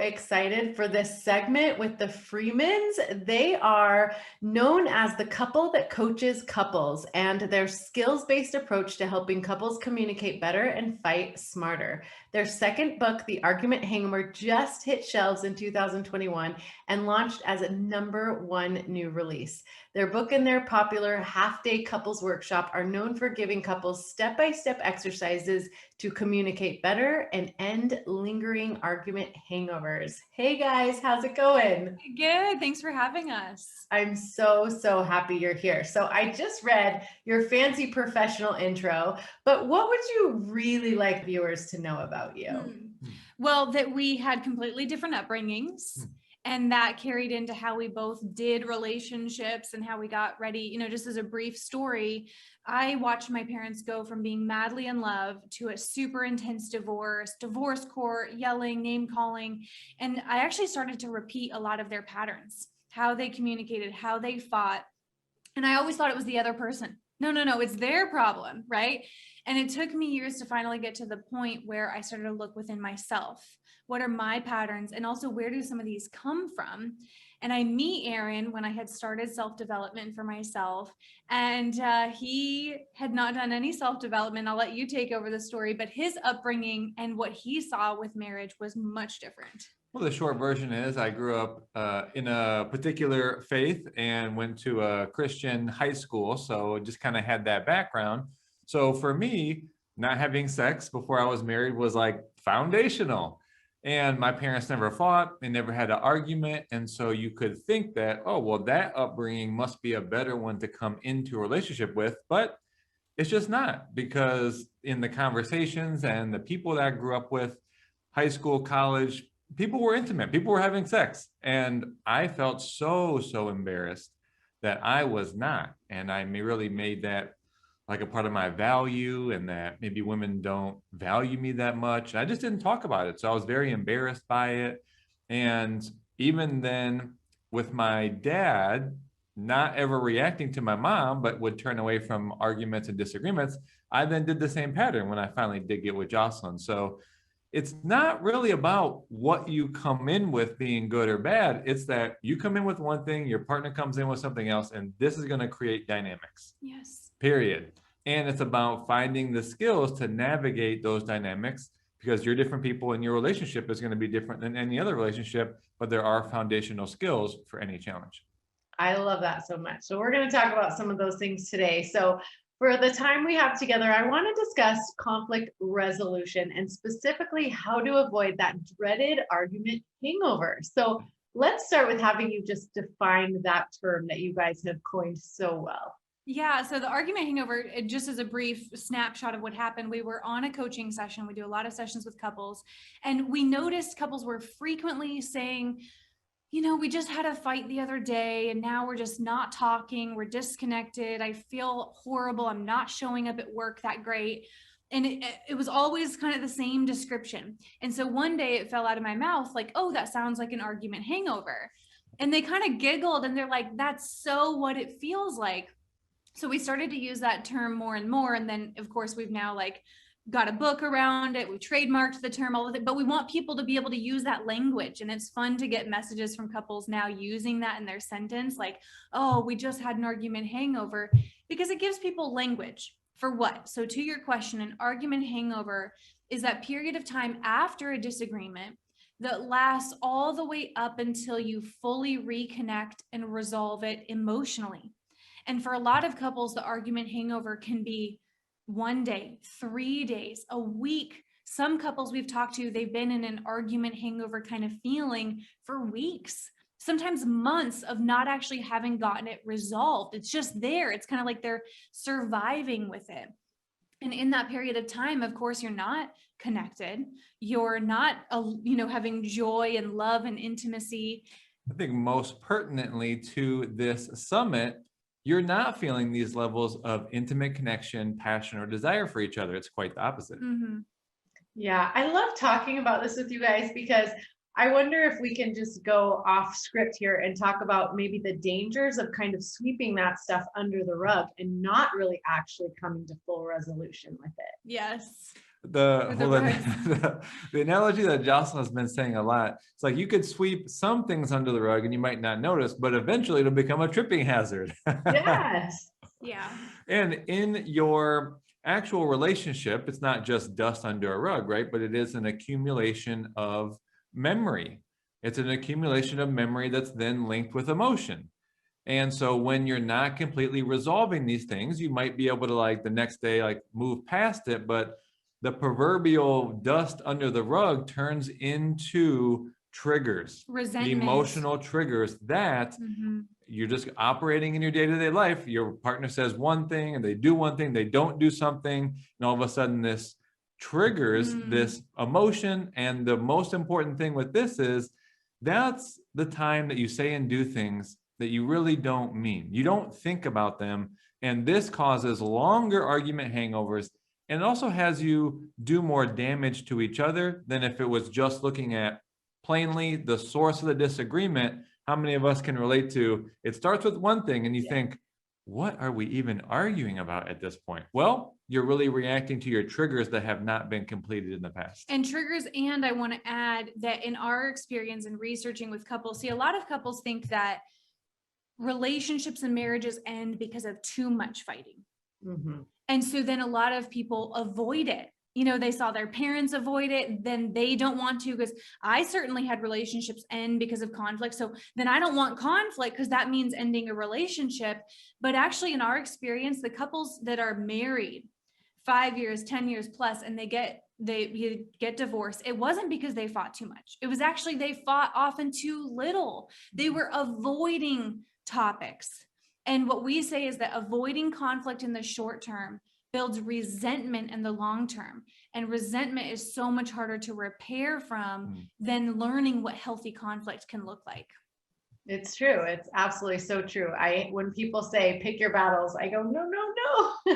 excited for this segment with the Freemans. They are known as the couple that coaches couples, and their skills-based approach to helping couples communicate better and fight smarter. Their second book, The Argument Hangover, just hit shelves in 2021 and launched as a #1 new release. Their book and their popular half-day couples workshop are known for giving couples step-by-step exercises to communicate better and end lingering argument hangovers. Hey guys, how's it going? Good. Thanks for having us. I'm so happy you're here. So I just read your fancy professional intro, but what would you really like viewers to know about you? Well, that we had completely different upbringings. And that carried into how we both did relationships and how we got ready. Just as a brief story, I watched my parents go from being madly in love to a super intense divorce court, yelling, name calling. And I actually started to repeat a lot of their patterns, how they communicated, how they fought. And I always thought it was the other person. No, it's their problem, right? And it took me years to finally get to the point where I started to look within myself. What are my patterns? And also, where do some of these come from? And I meet Aaron when I had started self-development for myself. And he had not done any self-development. I'll let you take over the story, but his upbringing and what he saw with marriage was much different. Well, the short version is I grew up in a particular faith and went to a Christian high school. So just kind of had that background. So for me, not having sex before I was married was like foundational. And my parents never fought. They never had an argument. And so you could think that, oh, well, that upbringing must be a better one to come into a relationship with. But it's just not, because in the conversations and the people that I grew up with, high school, college, people were intimate, people were having sex. And I felt so embarrassed that I was not. And I really made that like a part of my value, and that maybe women don't value me that much. I just didn't talk about it. So I was very embarrassed by it. And even then with my dad, not ever reacting to my mom, but would turn away from arguments and disagreements, I then did the same pattern when I finally did get with Jocelyn. So it's not really about what you come in with being good or bad. It's that you come in with one thing, your partner comes in with something else, and this is going to create dynamics. Yes. Period. And it's about finding the skills to navigate those dynamics, because you're different people and your relationship is going to be different than any other relationship, but there are foundational skills for any challenge. I love that so much. So we're going to talk about some of those things today. So for the time we have together, I want to discuss conflict resolution and specifically how to avoid that dreaded argument hangover. So let's start with having you just define that term that you guys have coined so well. Yeah. So the argument hangover, just as a brief snapshot of what happened, we were on a coaching session. We do a lot of sessions with couples, and we noticed couples were frequently saying, we just had a fight the other day and now we're just not talking. We're disconnected. I feel horrible. I'm not showing up at work that great. And it was always kind of the same description. And so one day it fell out of my mouth like, oh, that sounds like an argument hangover. And they kind of giggled and they're like, that's so what it feels like. So we started to use that term more and more. And then of course we've now got a book around it. We trademarked the term, all of it, but we want people to be able to use that language. And it's fun to get messages from couples now using that in their sentence. Like, oh, we just had an argument hangover, because it gives people language for what? So to your question, an argument hangover is that period of time after a disagreement that lasts all the way up until you fully reconnect and resolve it emotionally. And for a lot of couples, the argument hangover can be 1 day, 3 days, a week. Some couples we've talked to, they've been in an argument hangover kind of feeling for weeks, sometimes months of not actually having gotten it resolved. It's just there. It's kind of like they're surviving with it. And in that period of time, of course, you're not connected. You're not, having joy and love and intimacy. I think most pertinently to this summit, you're not feeling these levels of intimate connection, passion, or desire for each other. It's quite the opposite. Mm-hmm. Yeah, I love talking about this with you guys, because I wonder if we can just go off script here and talk about maybe the dangers of kind of sweeping that stuff under the rug and not really actually coming to full resolution with it. Yes. the the hold on. rugs. The analogy that Jocelyn has been saying a lot, it's like you could sweep some things under the rug and you might not notice, but eventually it'll become a tripping hazard. Yes. Yeah. And in your actual relationship, it's not just dust under a rug, right? But it is an accumulation of memory. It's an accumulation of memory that's then linked with emotion. And so when you're not completely resolving these things, you might be able to like the next day, like move past it, but the proverbial dust under the rug turns into triggers, Resentment. emotional triggers that you're just operating in your day-to-day life. Your partner says one thing and they do one thing, they don't do something, and all of a sudden this triggers this emotion. And the most important thing with this is that's the time that you say and do things that you really don't mean. You don't think about them. And this causes longer argument hangovers. And it also has you do more damage to each other than if it was just looking at plainly the source of the disagreement. How many of us can relate to it starts with one thing and you think, what are we even arguing about at this point? Well, you're really reacting to your triggers that have not been completed in the past. And triggers, and I want to add that in our experience in researching with couples, see, a lot of couples think that relationships and marriages end because of too much fighting. And so then a lot of people avoid it. You know, they saw their parents avoid it, then they don't want to, because I certainly had relationships end because of conflict. So then I don't want conflict because that means ending a relationship. But actually in our experience, the couples that are married 5 years, 10 years plus, and you get divorced, it wasn't because they fought too much. It was actually they fought often too little. They were avoiding topics. And what we say is that avoiding conflict in the short term builds resentment in the long term. And resentment is so much harder to repair from than learning what healthy conflict can look like. It's true. It's absolutely so true. When people say pick your battles, I go, no, no, no.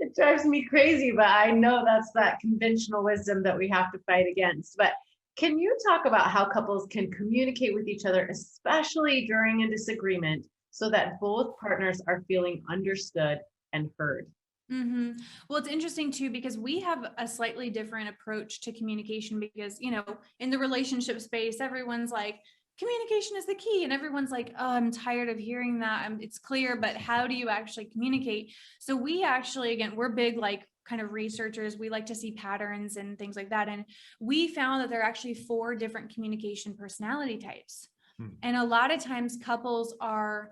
It drives me crazy, but I know that's that conventional wisdom that we have to fight against. But can you talk about how couples can communicate with each other, especially during a disagreement, so that both partners are feeling understood and heard? Well, it's interesting too, because we have a slightly different approach to communication because, you know, in the relationship space, everyone's like, communication is the key. And everyone's like, oh, I'm tired of hearing that. It's clear, but how do you actually communicate? So we actually, again, we're big, like kind of researchers. We like to see patterns and things like that. And we found that there are actually 4 different communication personality types. And a lot of times couples are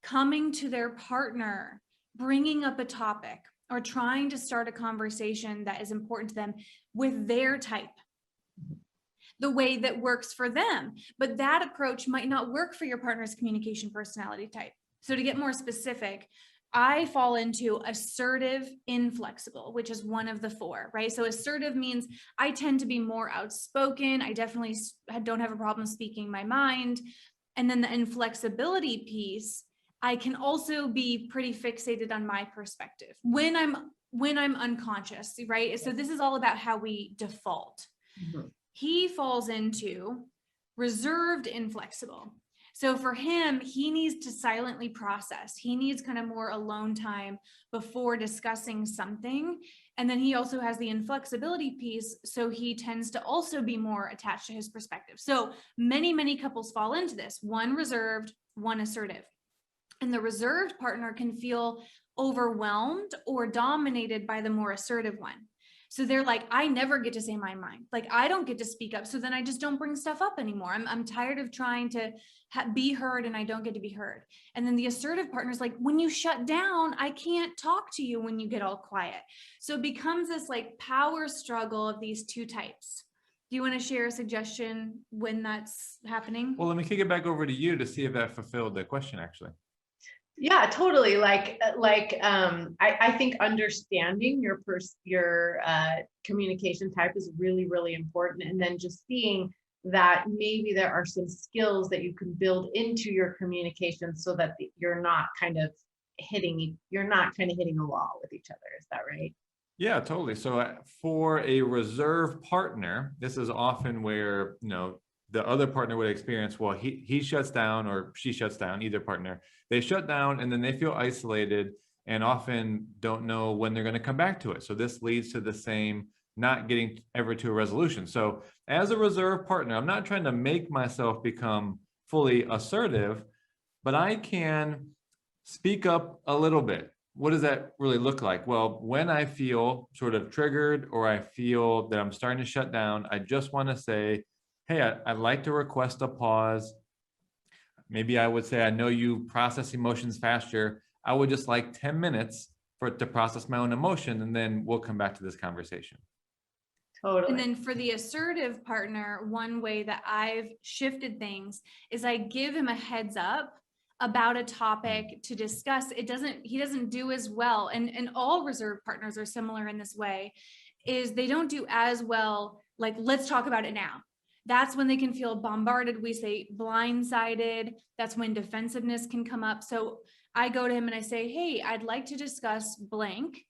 coming to their partner, bringing up a topic or trying to start a conversation that is important to them with their type, the way that works for them. But that approach might not work for your partner's communication personality type. So to get more specific, I fall into assertive, inflexible, which is one of the 4, right? So assertive means I tend to be more outspoken. I definitely don't have a problem speaking my mind. And then the inflexibility piece, I can also be pretty fixated on my perspective when I'm unconscious, right? So this is all about how we default. He falls into reserved, inflexible. So for him, he needs to silently process. He needs kind of more alone time before discussing something. And then he also has the inflexibility piece. So he tends to also be more attached to his perspective. So many couples fall into this, one reserved, one assertive. And the reserved partner can feel overwhelmed or dominated by the more assertive one. So they're like, I never get to say my mind. Like, I don't get to speak up. So then I just don't bring stuff up anymore. I'm tired of trying to be heard and I don't get to be heard. And then the assertive partner's like, when you shut down, I can't talk to you when you get all quiet. So it becomes this like power struggle of these 2 types. Do you want to share a suggestion when that's happening? Well, let me kick it back over to you to see if that fulfilled the question, actually. Yeah, totally. I think understanding your communication type is really, really important. And then just seeing that maybe there are some skills that you can build into your communication so that you're not kind of hitting a wall with each other. Is that right? Yeah, totally. So for a reserve partner, this is often where, you know, the other partner would experience, well, he shuts down or she shuts down, either partner. They shut down and then they feel isolated and often don't know when they're going to come back to it. So this leads to the same not getting ever to a resolution. So as a reserve partner, I'm not trying to make myself become fully assertive, but I can speak up a little bit. What does that really look like? Well, when I feel sort of triggered or I feel that I'm starting to shut down, I just want to say, hey, I'd like to request a pause. Maybe I would say, I know you process emotions faster. I would just like 10 minutes for it to process my own emotion, and then we'll come back to this conversation. Totally. And then for the assertive partner, one way that I've shifted things is I give him a heads up about a topic to discuss. He doesn't do as well. And all reserve partners are similar in this way, is they don't do as well. Like, let's talk about it now. That's when they can feel bombarded. We say blindsided. That's when defensiveness can come up. So I go to him and I say, hey, I'd like to discuss blank.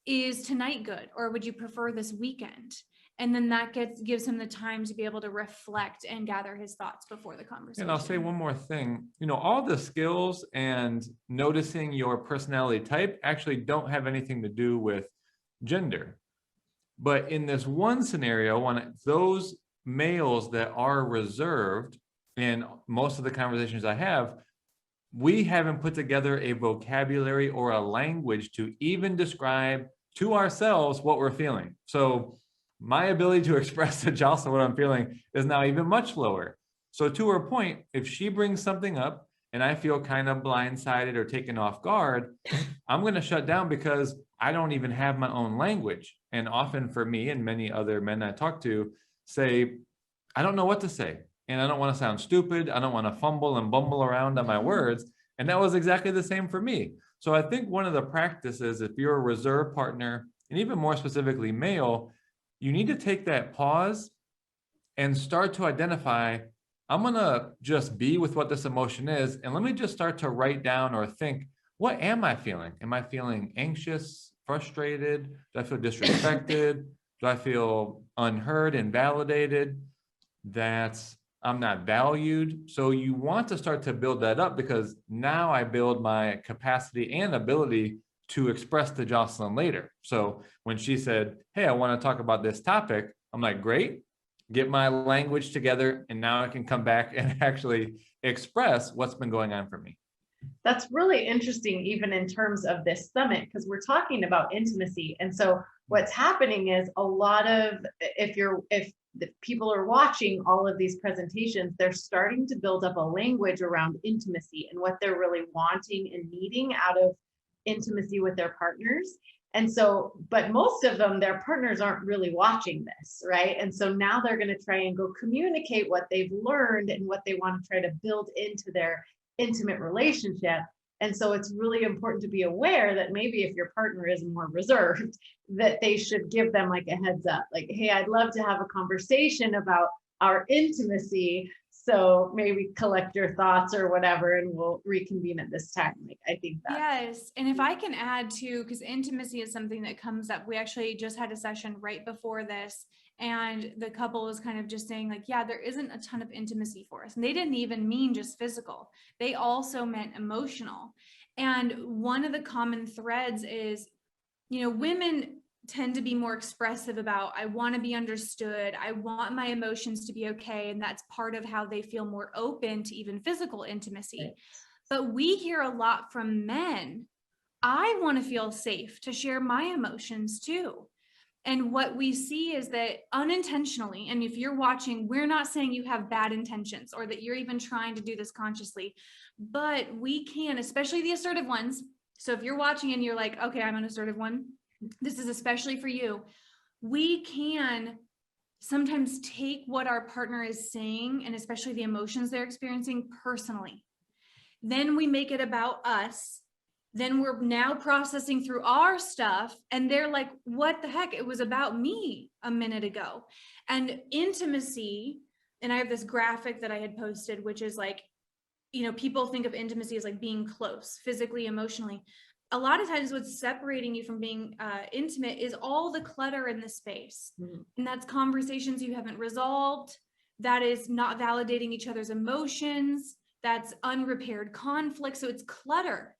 Is tonight good? Or would you prefer this weekend? And then that gives him the time to be able to reflect and gather his thoughts before the conversation. And I'll say one more thing, all the skills and noticing your personality type actually don't have anything to do with gender. But in this one scenario, when those males that are reserved, in most of the conversations I have, we haven't put together a vocabulary or a language to even describe to ourselves what we're feeling. So my ability to express to Jocelyn what I'm feeling is now even much lower. So to her point, if she brings something up and I feel kind of blindsided or taken off guard, I'm going to shut down because I don't even have my own language. And often for me and many other men I talk to say, I don't know what to say. And I don't want to sound stupid. I don't want to fumble and bumble around on my words. And that was exactly the same for me. So I think one of the practices, if you're a reserve partner, and even more specifically male, you need to take that pause and start to identify, I'm going to just be with what this emotion is. And let me just start to write down or think, what am I feeling? Am I feeling anxious, frustrated? Do I feel disrespected? Do I feel unheard, invalidated? That I'm not valued? So you want to start to build that up, because now I build my capacity and ability to express to Jocelyn later. So when she said, hey, I want to talk about this topic, I'm like, great, get my language together. And now I can come back and actually express what's been going on for me. That's really interesting, even in terms of this summit, because we're talking about intimacy. And so what's happening is a lot of, if the people are watching all of these presentations, they're starting to build up a language around intimacy and what they're really wanting and needing out of intimacy with their partners. And so, but most of them, their partners aren't really watching this, right? And so now they're going to try and go communicate what they've learned and what they want to try to build into their intimate relationship. And so it's really important to be aware that maybe if your partner is more reserved, that they should give them like a heads up, like, hey, I'd love to have a conversation about our intimacy. So maybe collect your thoughts or whatever, and we'll reconvene at this time. Like, I think that. Yes. And if I can add too, because intimacy is something that comes up. We actually just had a session right before this, and the couple was kind of just saying like, yeah, there isn't a ton of intimacy for us. And they didn't even mean just physical. They also meant emotional. And one of the common threads is, women tend to be more expressive about, I want to be understood. I want my emotions to be okay. And that's part of how they feel more open to even physical intimacy. Right. But we hear a lot from men. I want to feel safe to share my emotions too. And what we see is that unintentionally, and if you're watching, we're not saying you have bad intentions or that you're even trying to do this consciously, but we can, especially the assertive ones. So if you're watching and you're like, okay, I'm an assertive one, this is especially for you. We can sometimes take what our partner is saying, and especially the emotions they're experiencing, personally. Then we make it about us. Then we're now processing through our stuff, and they're like, what the heck? It was about me a minute ago. And intimacy, and I have this graphic that I had posted, which is like, people think of intimacy as like being close, physically, emotionally. A lot of times what's separating you from being intimate is all the clutter in the space. Mm-hmm. And that's conversations you haven't resolved. That is not validating each other's emotions. That's unrepaired conflict. So it's clutter.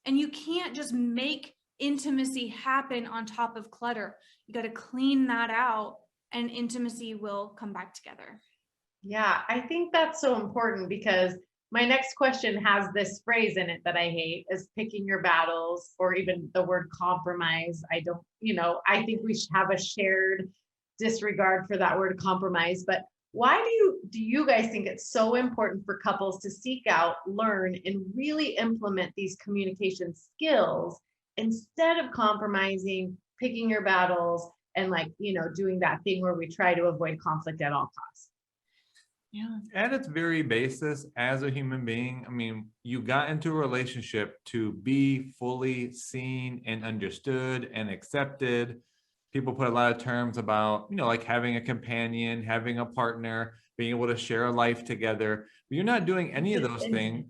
And you can't just make intimacy happen on top of clutter. You got to clean that out and intimacy will come back together. Yeah, I think that's so important because my next question has this phrase in it that I hate is picking your battles, or even the word compromise. I don't, I think we should have a shared disregard for that word compromise. But why do you guys think it's so important for couples to seek out, learn, and really implement these communication skills instead of compromising, picking your battles, and doing that thing where we try to avoid conflict at all costs? Yeah. At its very basis, as a human being, I mean, you got into a relationship to be fully seen and understood and accepted. People put a lot of terms about, like having a companion, having a partner, being able to share a life together. But you're not doing any of those things.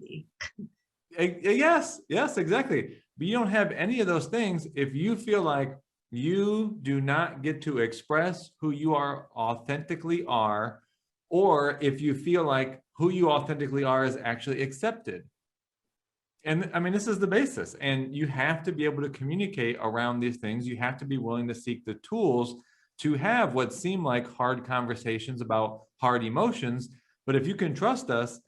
Yes, exactly. But you don't have any of those things if you feel like you do not get to express who you are authentically are, or if you feel like who you authentically are is actually accepted. And I mean, this is the basis. And you have to be able to communicate around these things. You have to be willing to seek the tools to have what seem like hard conversations about hard emotions. But if you can trust us,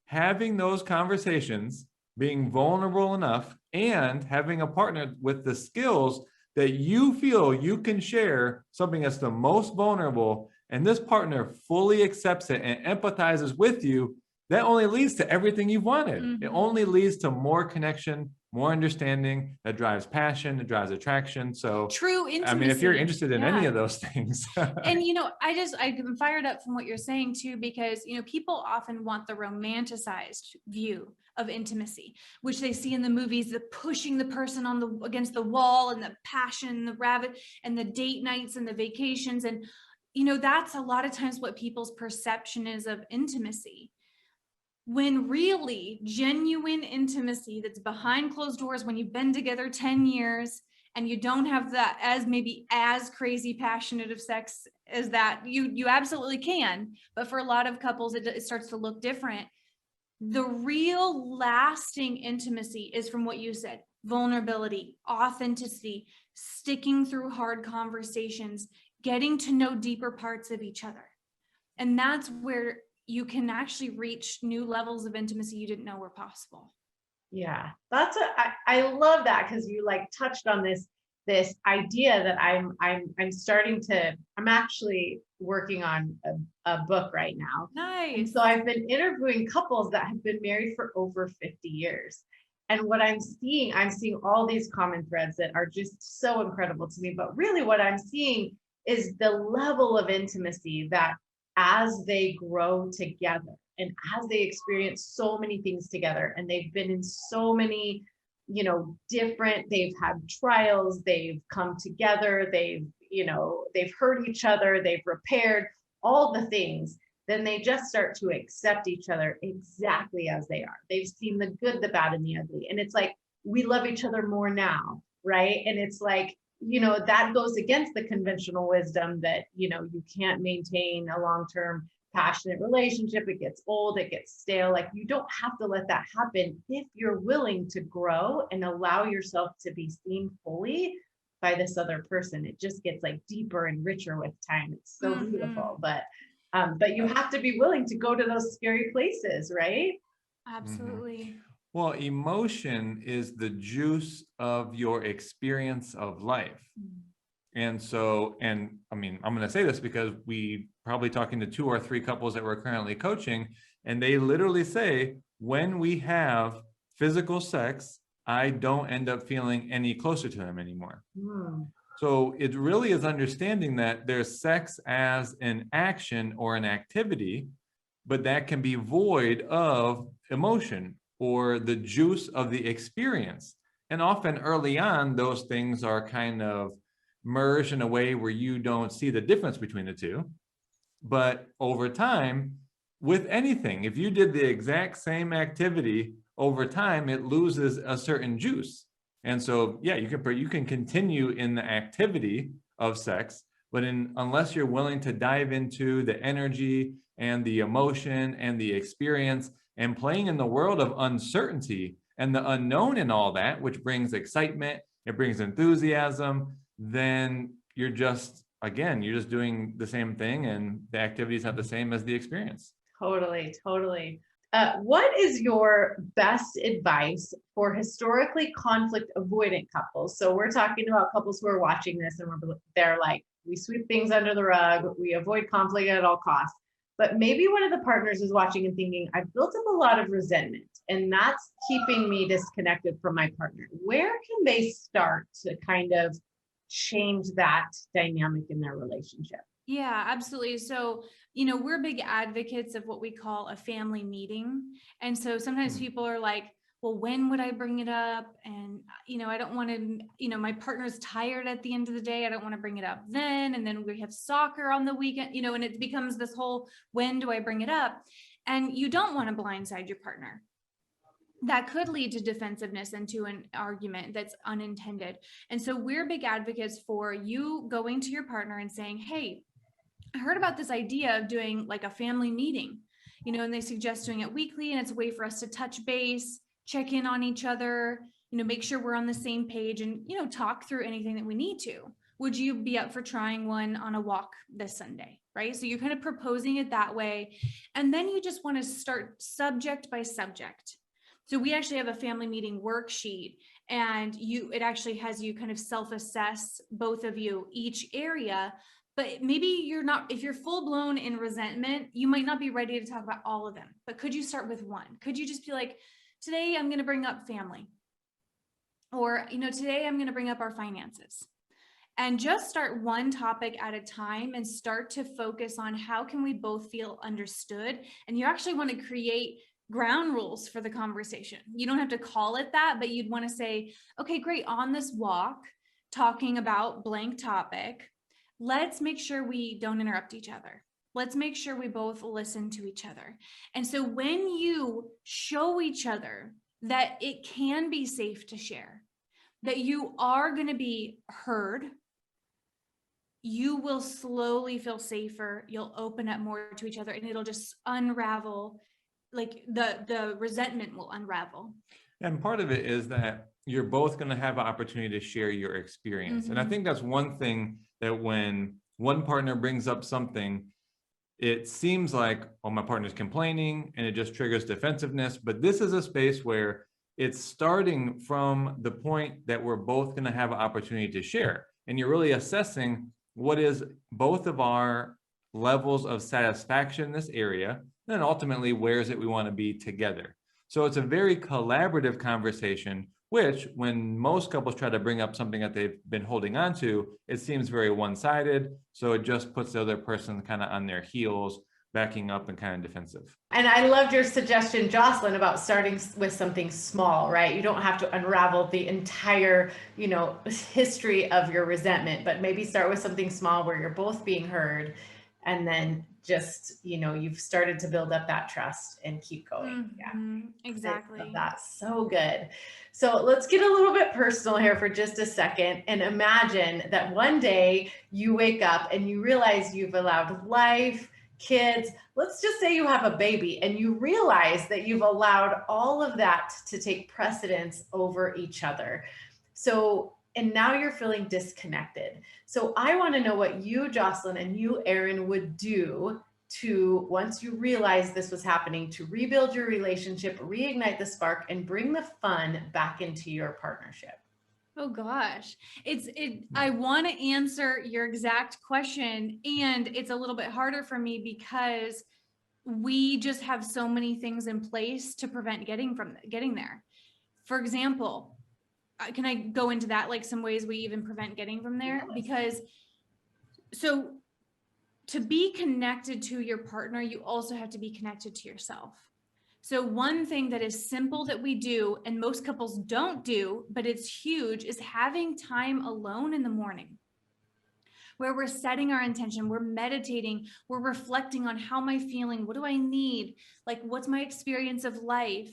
having those conversations, being vulnerable enough, and having a partner with the skills that you feel you can share something that's the most vulnerable, and this partner fully accepts it and empathizes with you, that only leads to everything you've wanted. Mm-hmm. It only leads to more connection, more understanding, that drives passion, that drives attraction. So true intimacy. I mean, if you're interested in any of those things. And, I'm fired up from what you're saying too, because, people often want the romanticized view of intimacy, which they see in the movies, the pushing the person against the wall, and the passion, the rabbit, and the date nights and the vacations. And, that's a lot of times what people's perception is of intimacy. When really genuine intimacy that's behind closed doors, when you've been together 10 years and you don't have that as crazy passionate of sex as that, you absolutely can. But for a lot of couples, it starts to look different. The real lasting intimacy is from what you said: vulnerability, authenticity, sticking through hard conversations, getting to know deeper parts of each other. And that's where you can actually reach new levels of intimacy you didn't know were possible. Yeah, I love that, because you touched on this idea that I'm actually working on a book right now. Nice. And so I've been interviewing couples that have been married for over 50 years. And what I'm seeing all these common threads that are just so incredible to me. But really what I'm seeing is the level of intimacy that, as they grow together and as they experience so many things together, and they've been in so many, they've had trials, they've come together, they've hurt each other, they've repaired all the things, then they just start to accept each other exactly as they are. They've seen the good, the bad, and the ugly. And it's like, we love each other more now, right? And it's like, that goes against the conventional wisdom that, you can't maintain a long-term passionate relationship. It gets old, it gets stale. Like, you don't have to let that happen if you're willing to grow and allow yourself to be seen fully by this other person. It just gets deeper and richer with time. It's so beautiful. But you have to be willing to go to those scary places, right? Absolutely. Mm-hmm. Well, emotion is the juice of your experience of life. And so, and I mean, I'm going to say this because we probably talking to 2 or 3 couples that we're currently coaching, and they literally say, when we have physical sex, I don't end up feeling any closer to them anymore. So it really is understanding that there's sex as an action or an activity, but that can be void of emotion or the juice of the experience. And often early on, those things are kind of merged in a way where you don't see the difference between the two. But over time, with anything, if you did the exact same activity over time, it loses a certain juice. And so, yeah, you can continue in the activity of sex, but unless you're willing to dive into the energy and the emotion and the experience and playing in the world of uncertainty, and the unknown in all that, which brings excitement, it brings enthusiasm, then you're just doing the same thing, and the activity is not the same as the experience. Totally, totally. What is your best advice for historically conflict avoidant couples? So we're talking about couples who are watching this and they're like, we sweep things under the rug, we avoid conflict at all costs. But maybe one of the partners is watching and thinking, I've built up a lot of resentment and that's keeping me disconnected from my partner. Where can they start to kind of change that dynamic in their relationship? Yeah, absolutely. So, we're big advocates of what we call a family meeting. And so sometimes people are like, well, when would I bring it up? And, I don't want to, my partner's tired at the end of the day. I don't want to bring it up then. And then we have soccer on the weekend, and it becomes this whole, when do I bring it up? And you don't want to blindside your partner. That could lead to defensiveness and to an argument that's unintended. And so we're big advocates for you going to your partner and saying, hey, I heard about this idea of doing like a family meeting, and they suggest doing it weekly, and it's a way for us to touch base, check in on each other, make sure we're on the same page and, talk through anything that we need to. Would you be up for trying one on a walk this Sunday? Right? So you're kind of proposing it that way. And then you just want to start subject by subject. So we actually have a family meeting worksheet, and it actually has you kind of self-assess, both of you, each area. But maybe if you're full blown in resentment, you might not be ready to talk about all of them, but could you start with one? Could you just be like, today I'm going to bring up family, or, today I'm going to bring up our finances, and just start one topic at a time and start to focus on how can we both feel understood. And you actually want to create ground rules for the conversation. You don't have to call it that, but you'd want to say, okay, great. On this walk, talking about blank topic, let's make sure we don't interrupt each other. Let's make sure we both listen to each other. And so when you show each other that it can be safe to share, that you are going to be heard, you will slowly feel safer. You'll open up more to each other, and it'll just unravel. Like the resentment will unravel. And part of it is that you're both going to have an opportunity to share your experience. Mm-hmm. And I think that's one thing that when one partner brings up something, it seems like, oh, my partner's complaining, and it just triggers defensiveness. But this is a space where it's starting from the point that we're both going to have an opportunity to share. And you're really assessing what is both of our levels of satisfaction in this area, and ultimately, where is it we want to be together? So it's a very collaborative conversation, which when most couples try to bring up something that they've been holding on to, it seems very one-sided. So it just puts the other person kind of on their heels, backing up and kind of defensive. And I loved your suggestion, Jocelyn, about starting with something small, right? You don't have to unravel the entire, history of your resentment, but maybe start with something small where you're both being heard, and then just, you've started to build up that trust and keep going. Mm-hmm. Yeah, exactly. That's so good. So let's get a little bit personal here for just a second, and imagine that one day you wake up and you realize you've allowed life, kids, let's just say you have a baby, and you realize that you've allowed all of that to take precedence over each other. And now you're feeling disconnected. So I want to know what you, Jocelyn, and you, Aaron, would do to, once you realize this was happening, to rebuild your relationship, reignite the spark, and bring the fun back into your partnership. Oh gosh, I want to answer your exact question, and it's a little bit harder for me because we just have so many things in place to prevent getting there. For example, can I go into that, like some ways we even prevent getting from there? Because so to be connected to your partner, you also have to be connected to yourself. So one thing that is simple that we do, and most couples don't do, but it's huge, is having time alone in the morning, where we're setting our intention, we're meditating, we're reflecting on how am I feeling, what do I need, like what's my experience of life,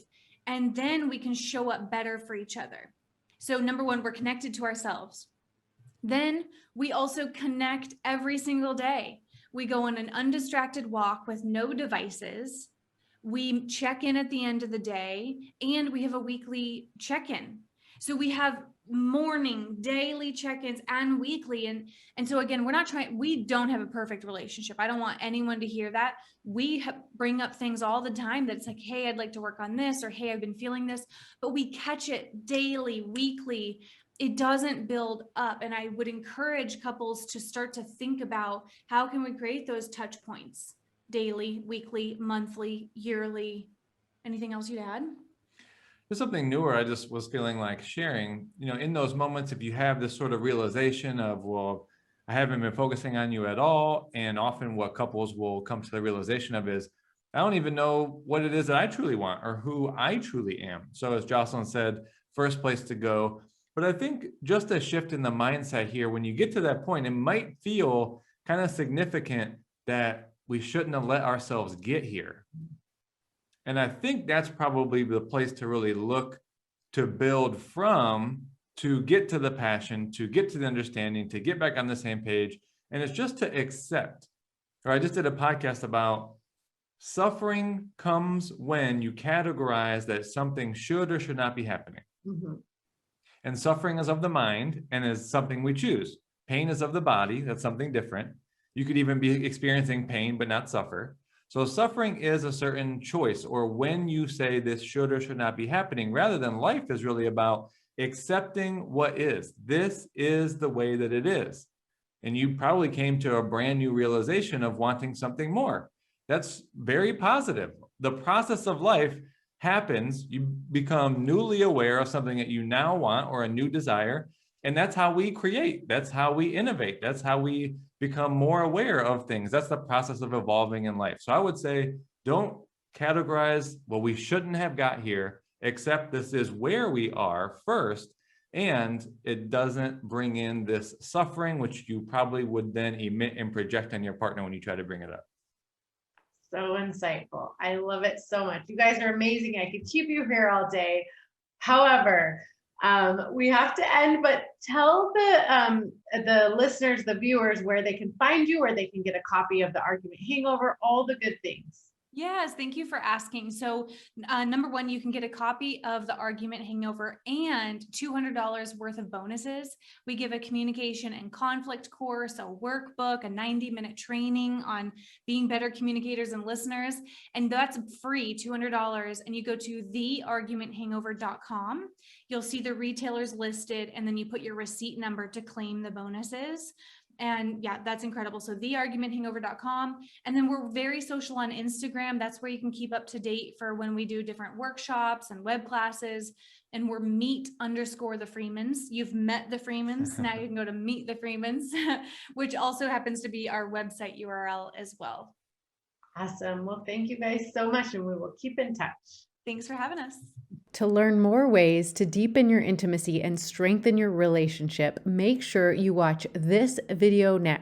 and then we can show up better for each other. So number one, we're connected to ourselves. Then we also connect every single day. We go on an undistracted walk with no devices. We check in at the end of the day, and we have a weekly check-in. So we have morning, daily check-ins and weekly. And so again, we don't have a perfect relationship. I don't want anyone to hear that. We bring up things all the time that's like, hey, I'd like to work on this, or hey, I've been feeling this, but we catch it daily, weekly. It doesn't build up. And I would encourage couples to start to think about, how can we create those touch points daily, weekly, monthly, yearly? Anything else you'd add? There's something newer I just was feeling like sharing. In those moments, if you have this sort of realization of, well, I haven't been focusing on you at all. And often what couples will come to the realization of is, I don't even know what it is that I truly want or who I truly am. So as Jocelyn said, first place to go. But I think just a shift in the mindset here, when you get to that point, it might feel kind of significant that we shouldn't have let ourselves get here. And I think that's probably the place to really look to build from, to get to the passion, to get to the understanding, to get back on the same page. And it's just to accept. Or I just did a podcast about suffering comes when you categorize that something should or should not be happening. Mm-hmm. And suffering is of the mind and is something we choose. Pain is of the body. That's something different. You could even be experiencing pain but not suffer. So suffering is a certain choice, or when you say this should or should not be happening, rather than life is really about accepting what is. This is the way that it is. And you probably came to a brand new realization of wanting something more. That's very positive. The process of life happens. You become newly aware of something that you now want, or a new desire. And that's how we create. That's how we innovate. That's how we become more aware of things. That's the process of evolving in life. So I would say, don't categorize, well, we shouldn't have got here, except this is where we are first. And it doesn't bring in this suffering, which you probably would then emit and project on your partner when you try to bring it up. So insightful. I love it so much. You guys are amazing. I could keep you here all day. However, we have to end, but tell the listeners, the viewers, where they can find you, where they can get a copy of The Argument Hangover, all the good things. Yes, thank you for asking. So number one, you can get a copy of The Argument Hangover and $200 worth of bonuses. We give a communication and conflict course, a workbook, a 90-minute training on being better communicators and listeners. And that's free, $200. And you go to theargumenthangover.com. You'll see the retailers listed, and then you put your receipt number to claim the bonuses. And yeah, that's incredible. So theargumenthangover.com. And then we're very social on Instagram. That's where you can keep up to date for when we do different workshops and web classes. And we're meet_the Freemans. You've met the Freemans. Now you can go to Meet the Freemans, which also happens to be our website URL as well. Awesome. Well, thank you guys so much, and we will keep in touch. Thanks for having us. To learn more ways to deepen your intimacy and strengthen your relationship, make sure you watch this video next.